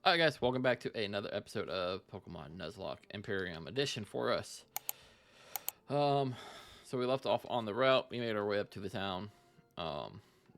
Alright guys, welcome back to another episode of Pokemon Nuzlock Imperium Edition for us. So we left off on the route. We made our way up to the town.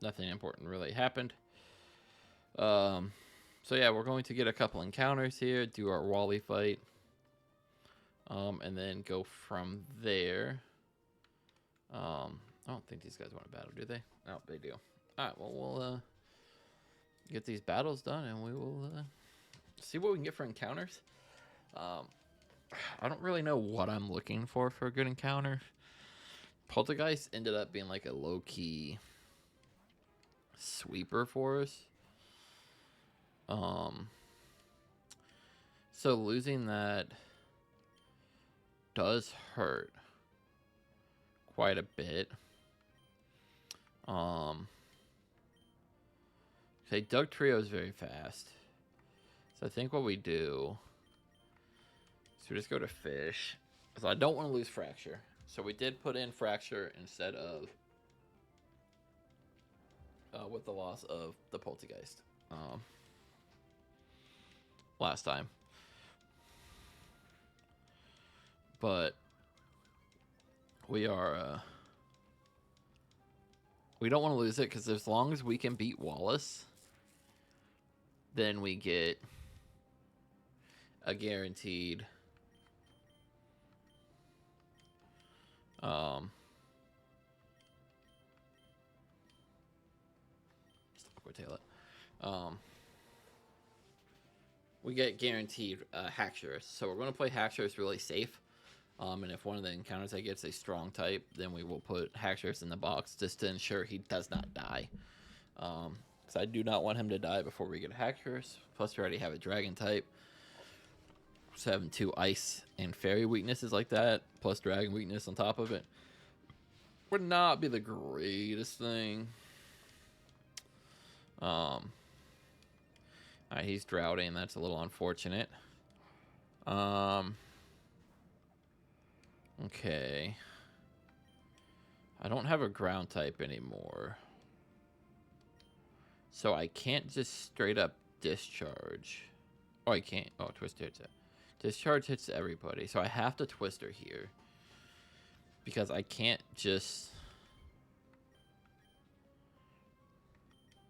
Nothing important really happened. So yeah, we're going to get a couple encounters here, do our Wally fight, and then go from there. I don't think these guys want to battle, do they? No, they do. Alright, well, we'll get these battles done, and we will see what we can get for encounters. I don't really know what I'm looking for a good encounter. Poltergeist ended up being like a low-key sweeper for us. So losing that does hurt quite a bit. Okay, Doug Trio is very fast. So I think what we do is we just go to Fish. So I don't want to lose Fracture. So we did put in Fracture instead of with the loss of the Poltergeist last time. But we are we don't want to lose it because as long as we can beat Wallace, then we get a guaranteed we get guaranteed Hacksaurus. So we're going to play Hacksaurus really safe. And if one of the encounters that gets a strong type, then we will put Hacksaurus in the box just to ensure he does not die. Because I do not want him to die before we get a Hacksaurus. Plus, we already have a Dragon type. So having 2 Ice and Fairy weaknesses like that, plus Dragon weakness on top of it, would not be the greatest thing. Alright, he's droughting. That's a little unfortunate. Okay. I don't have a ground type anymore. So I can't just straight up discharge. Oh, I can't. Oh, Twister hits it. Discharge hits everybody. So I have to Twister here. Because I can't just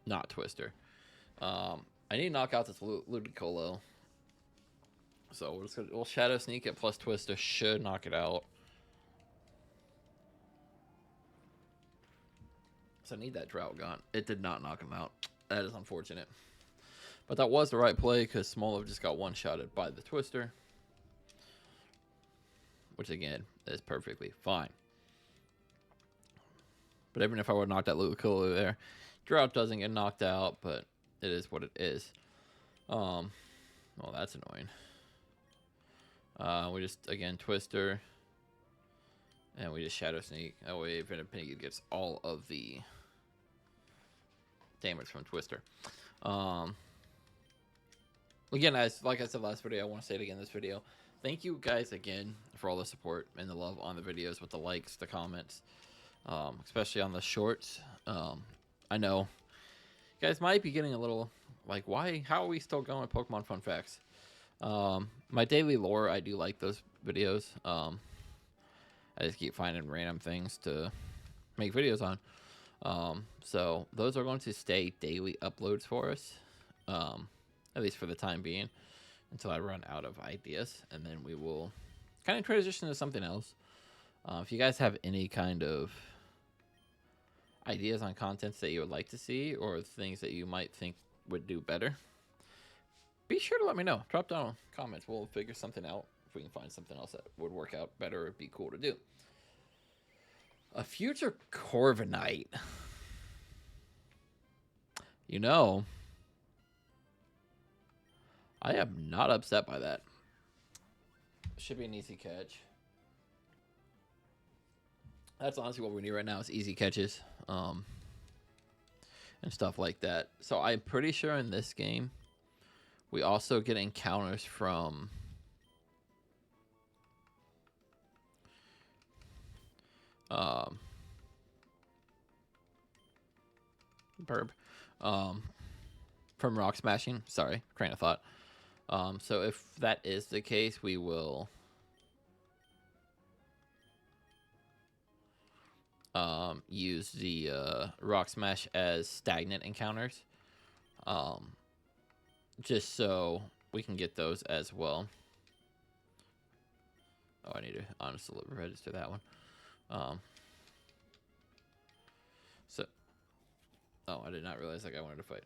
not Twister. I need to knock out this Ludicolo. So we'll Shadow Sneak it plus Twister should knock it out. So I need that Drought gone. It did not knock him out. That is unfortunate. But that was the right play because Smolov just got one-shotted by the Twister. Which, again, is perfectly fine. But even if I would have knocked that Ludicolo there, Drought doesn't get knocked out, but it is what it is. Well, that's annoying. We just, again, Twister. And we just Shadow Sneak. That way, Venipini gets all of the damage from Twister. Again, like I said last video, I want to say it again in this video. Thank you guys again for all the support and the love on the videos with the likes, the comments, especially on the shorts. I know you guys might be getting a little like, how are we still going with Pokemon Fun Facts? My daily lore, I do like those videos. I just keep finding random things to make videos on. So those are going to stay daily uploads for us, at least for the time being, until I run out of ideas. And then we will kind of transition to something else. If you guys have any kind of ideas on contents that you would like to see or things that you might think would do better, be sure to let me know. Drop down comments. We'll figure something out. If we can find something else that would work out better, it'd be cool to do. A future Corviknight. You know, I am not upset by that. Should be an easy catch. That's honestly what we need right now is easy catches. And stuff like that. So I'm pretty sure in this game, we also get encounters from from Rock Smashing. Sorry, train of thought. So if that is the case, we will use the Rock Smash as stagnant encounters, um, just so we can get those as well. Oh, I need to honestly register that one. So, oh, I did not realize like I wanted to fight.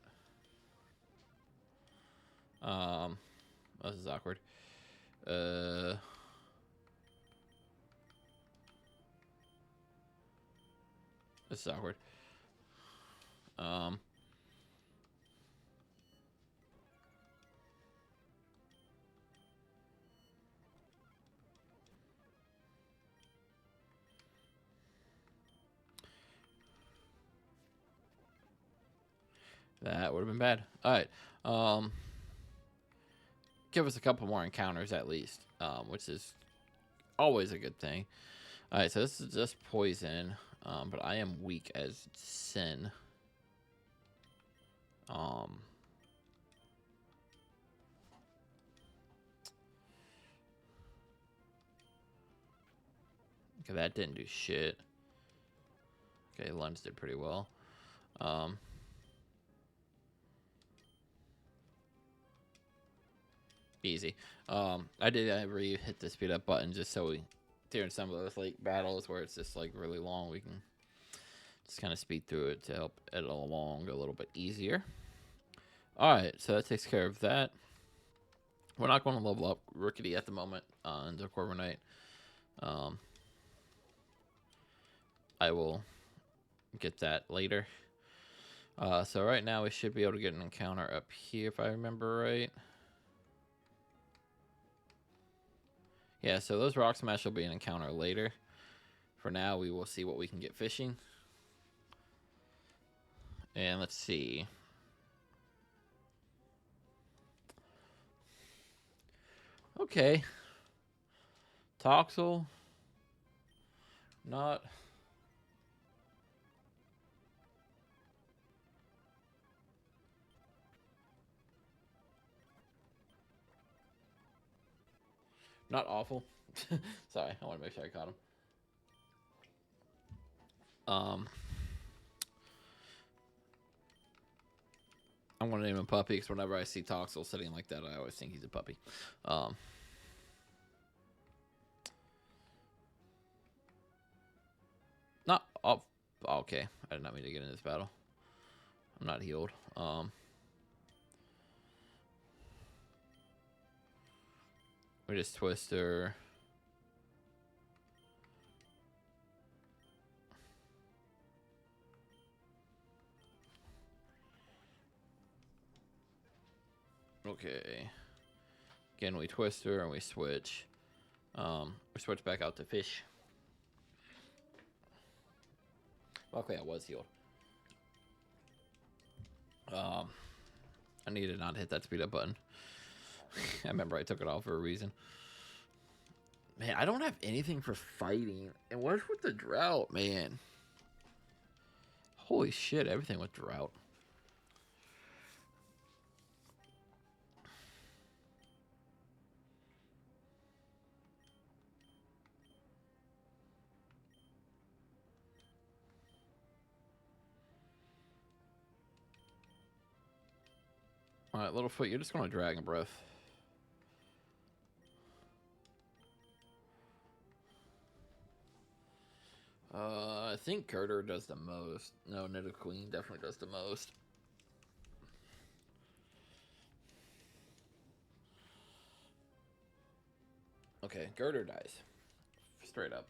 This is awkward. This is awkward. That would have been bad. All right. Give us a couple more encounters at least, which is always a good thing. All right, so this is just poison, but I am weak as sin. Okay, that didn't do shit. Okay, lunge did pretty well. Easy. I did hit the speed up button just so we, during some of those late battles where it's just like really long, we can just kind of speed through it to help it along a little bit easier. All right, so that takes care of that. We're not going to level up Rickety at the moment until Corviknight. I will get that later. So right now we should be able to get an encounter up here if I remember right. Yeah, so those Rock Smash will be an encounter later. For now, we will see what we can get fishing. And let's see. Okay. Toxel. Not. Not awful. Sorry, I want to make sure I caught him. I want to name him Puppy because whenever I see Toxel sitting like that, I always think he's a puppy. Not off. Okay, I did not mean to get in this battle. I'm not healed. We just Twister. Okay. Again, we Twister and we switch. We switch back out to fish. Luckily, I was healed. I need to not hit that speed up button. I remember I took it off for a reason. Man, I don't have anything for fighting. And what's with the drought, man? Holy shit, everything with drought. Alright, Littlefoot, you're just going to Dragon Breath. I think Girder does the most. No, Nidoqueen definitely does the most. Okay, Girder dies. Straight up.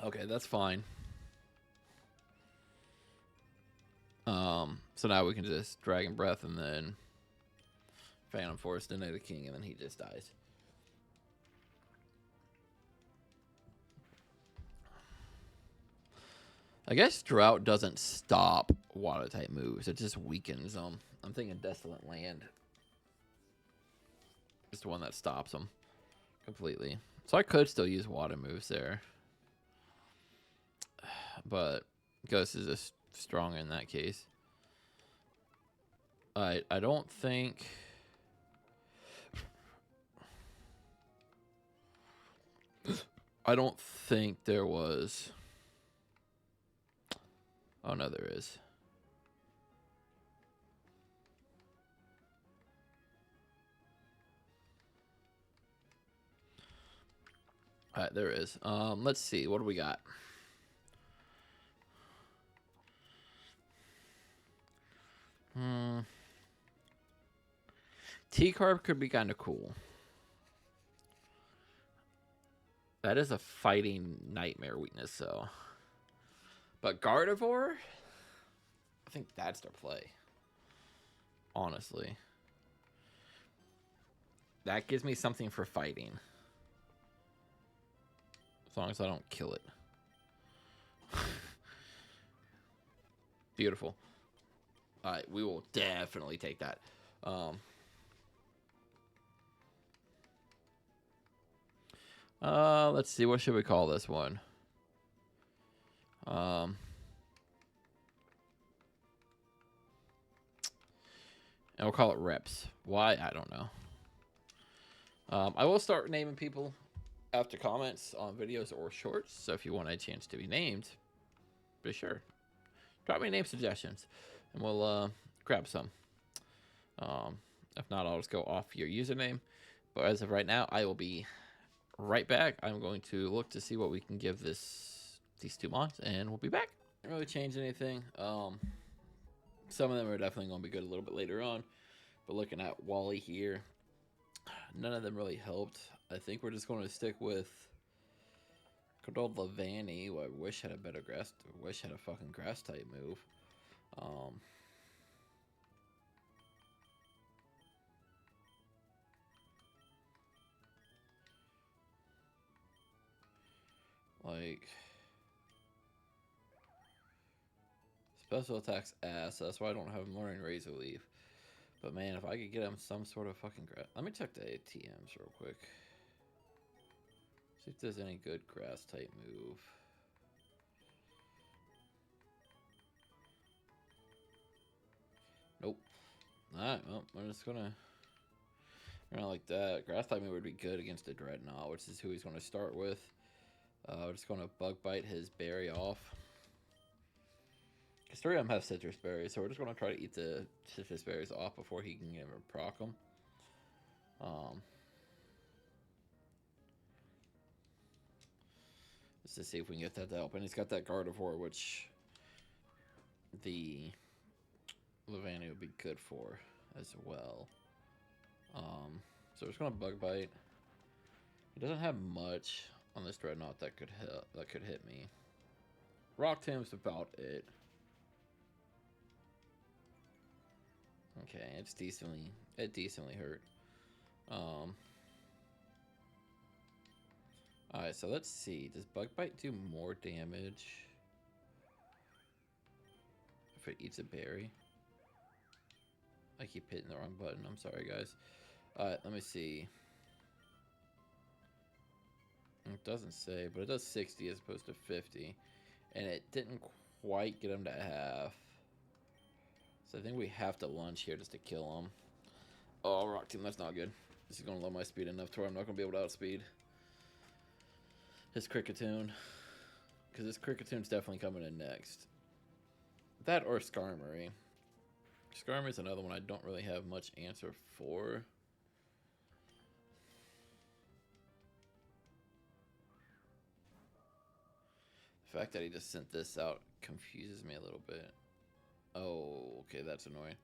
Okay, that's fine. So now we can just Dragon Breath and then Phantom Force to Nidoking, and then he just dies. I guess Drought doesn't stop water type moves. It just weakens them. I'm thinking Desolate Land is the one that stops them completely. So I could still use water moves there. But Ghost is just stronger in that case. I don't think. I don't think there was. Oh no, there is. All right, there is. Let's see. What do we got? T-Carb could be kind of cool. That is a fighting nightmare weakness, so. But Gardevoir, I think that's their play. Honestly. That gives me something for fighting. As long as I don't kill it. Beautiful. Alright, we will definitely take that. Let's see, what should we call this one? And we'll call it Reps. Why? I don't know. I will start naming people after comments on videos or shorts. So if you want a chance to be named, be sure. Drop me name suggestions, and we'll grab some. If not, I'll just go off your username. But as of right now, I will be right back. I'm going to look to see what we can give these two mons, and we'll be back. Didn't really change anything. Some of them are definitely going to be good a little bit later on. But looking at Wally here, none of them really helped. I think we're just going to stick with good old Levani, who I wish had a better grass. Wish had a fucking grass type move. Like, special attacks ass. So that's why I don't have him learning Razor Leaf. But man, if I could get him some sort of fucking grass. Let me check the ATMs real quick. See if there's any good grass type move. Nope. Alright, well, we're just gonna like that. Grass type move would be good against the Dreadnought, which is who he's gonna start with. We're just gonna bug bite his berry off. Because 3 of them have citrus berries, so we're just gonna try to eat the citrus berries off before he can ever proc them. Just to see if we can get that to help. And he's got that Gardevoir, which the Levani would be good for as well. So we're just gonna bug bite. He doesn't have much on this Dreadnought that could hit me. Rock Tomb's about it. Okay, it decently hurt. Alright, so let's see. Does Bug Bite do more damage if it eats a berry? I keep hitting the wrong button. I'm sorry, guys. Alright, let me see. It doesn't say, but it does 60 as opposed to 50. And it didn't quite get him to half. So I think we have to lunge here just to kill him. Oh, Rock Team, that's not good. This is going to lower my speed enough to where I'm not going to be able to outspeed his Kricketune. Because his Kricketune's definitely coming in next. That or Skarmory. Skarmory's another one I don't really have much answer for. The fact that he just sent this out confuses me a little bit. Oh, okay, that's annoying.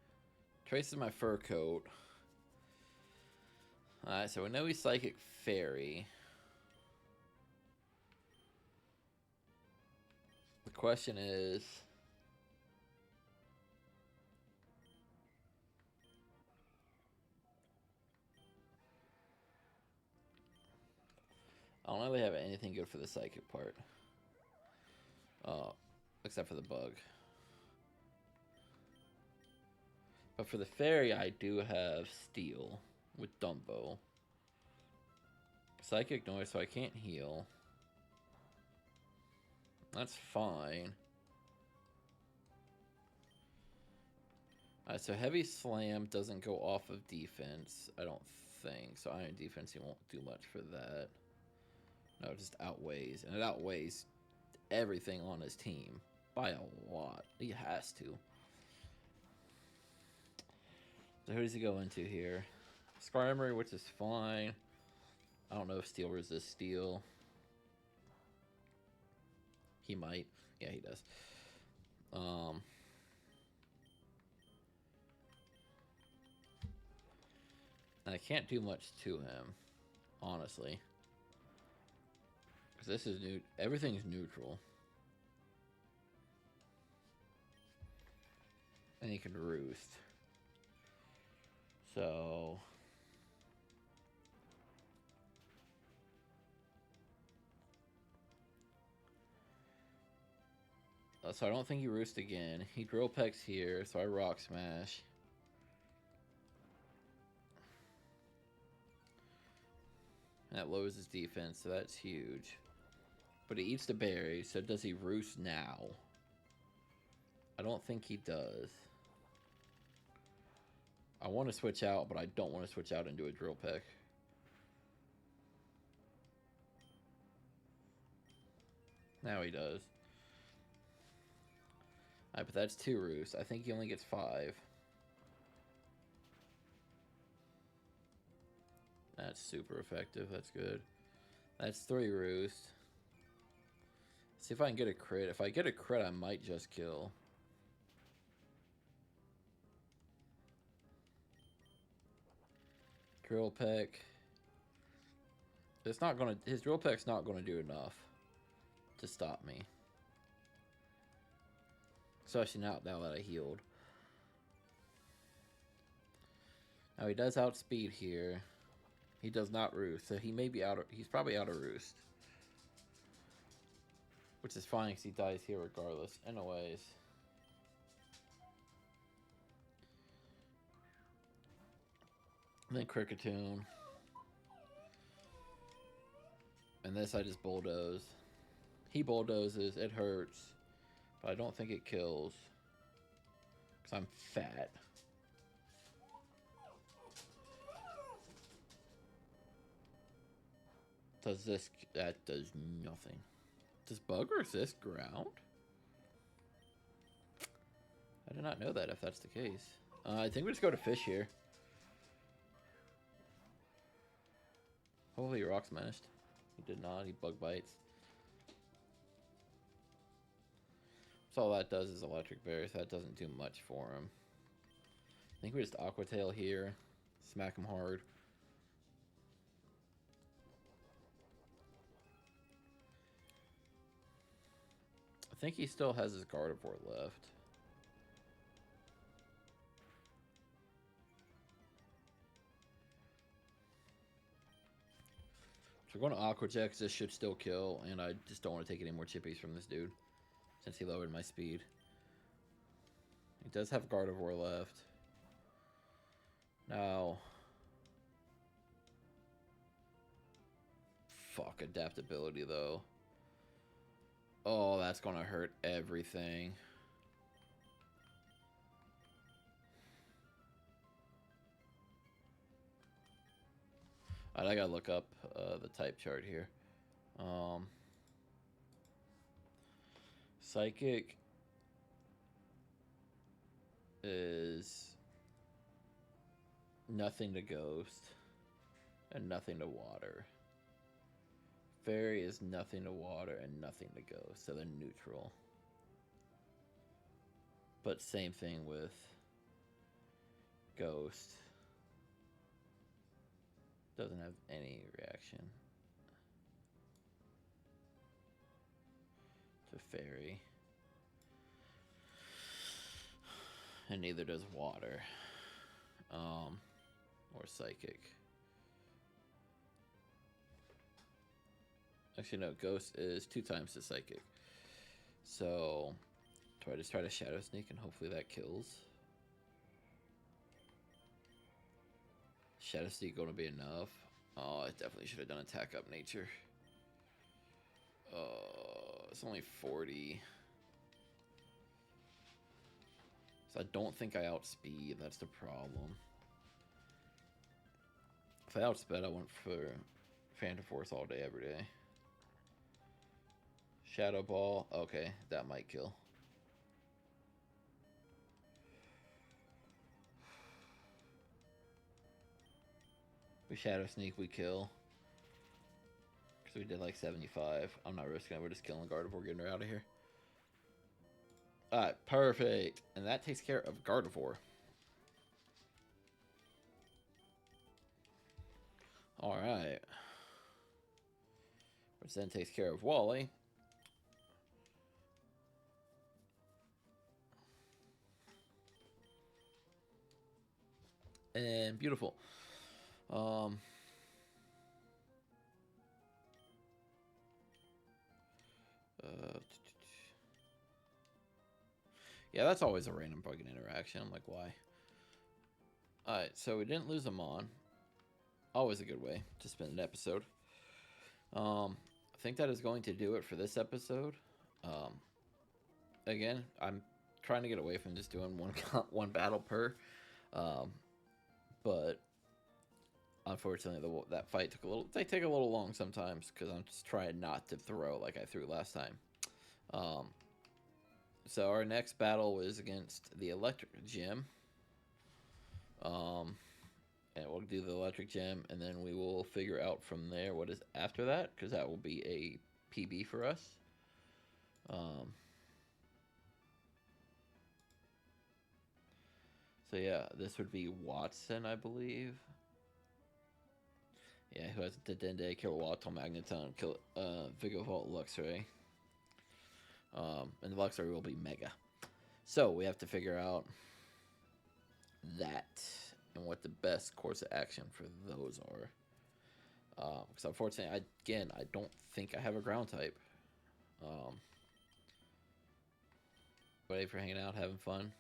Traces my fur coat. Alright, so we know he's Psychic Fairy. The question is... I don't really have anything good for the Psychic part. Except for the bug. But for the Fairy, I do have Steel with Dumbo. Psychic Noise, so I can't heal. That's fine. Alright, so Heavy Slam doesn't go off of defense, I don't think. So Iron Defense, he won't do much for that. No, it just outweighs. And it outweighs everything on his team by a lot. He has to. So who does he go into here? Scar Emery, which is fine. I don't know if Steel resists Steel. He might. Yeah, he does. And I can't do much to him, honestly. Because this is new. Everything's neutral. And he can roost. So... so I don't think he roosts again. He drill pecks here, so I rock smash. And that lowers his defense, so that's huge. But he eats the berry, so does he roost now? I don't think he does. I want to switch out, but I don't want to switch out and do a drill peck. Now he does. Alright, but that's 2 roosts. I think he only gets 5. That's super effective. That's good. That's 3 roosts. See if I can get a crit. If I get a crit, I might just kill. Drill peck. It's not gonna. His drill peck's not gonna do enough to stop me. Especially now that I healed. Now he does outspeed here. He does not roost, so he may be out of, he's probably out of roost. Which is fine because he dies here regardless. Anyways. And then Cricketune. And this I just bulldoze. He bulldozes, it hurts. But I don't think it kills. Because I'm fat. Does this... That does nothing. Does Bug resist ground? I did not know that if that's the case. I think we just go to Fish here. Hopefully he rock smashed. He did not. He bug bites. So all that does is electric berry, so that doesn't do much for him. I think we just Aqua Tail here. Smack him hard. I think he still has his Gardevoir left. So we're going to Aqua Jet, 'cause this should still kill, and I just don't want to take any more chippies from this dude. Since he lowered my speed. He does have Gardevoir left. Now... Fuck, adaptability though. Oh, that's gonna hurt everything. Alright, I gotta look up the type chart here. Psychic is nothing to Ghost and nothing to Water. Fairy is nothing to Water and nothing to Ghost, so they're neutral. But same thing with Ghost. Doesn't have any reaction to Fairy. And neither does Water. Or Psychic. Actually, no, Ghost is 2 times the Psychic. So, do I just try to Shadow Sneak and hopefully that kills? Shadow Sneak gonna be enough? Oh, I definitely should have done Attack Up Nature. It's only 40. So I don't think I outspeed. That's the problem. If I outsped, I went for Phantom Force all day, every day. Shadow Ball. Okay, that might kill. We Shadow Sneak, we kill. Because we did like 75. I'm not risking it. We're just killing Gardevoir, getting her out of here. Alright, perfect. And that takes care of Gardevoir. Alright. Which then takes care of Wally. And beautiful. Yeah, that's always a random bugging interaction. I'm like, why? Alright, so we didn't lose a Mon. Always a good way to spend an episode. I think that is going to do it for this episode. Again, I'm trying to get away from just doing one battle per. But unfortunately, that fight took a little. They take a little long sometimes because I'm just trying not to throw like I threw last time. So our next battle is against the Electric Gym. And we'll do the Electric Gym, and then we will figure out from there what is after that, because that will be a PB for us. So yeah, this would be Watson, I believe. Yeah, who has the Dende, Kilowattle, Magneton, Vigavolt, Luxray. And the Luxray will be Mega. So we have to figure out that and what the best course of action for those are. Because unfortunately, I don't think I have a ground type. Everybody for hanging out, having fun,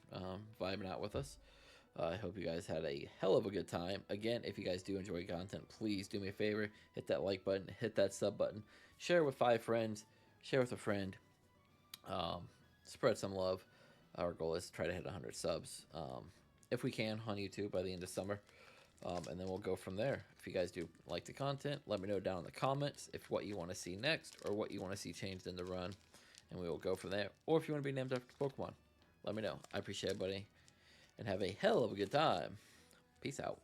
vibing out with us. I hope you guys had a hell of a good time. Again, if you guys do enjoy content, please do me a favor. Hit that like button. Hit that sub button. Share with 5 friends. Share with a friend. Spread some love. Our goal is to try to hit 100 subs. If we can, on YouTube by the end of summer. And then we'll go from there. If you guys do like the content, let me know down in the comments if what you want to see next or what you want to see changed in the run. And we will go from there. Or if you want to be named after Pokemon, let me know. I appreciate it, buddy. And have a hell of a good time. Peace out.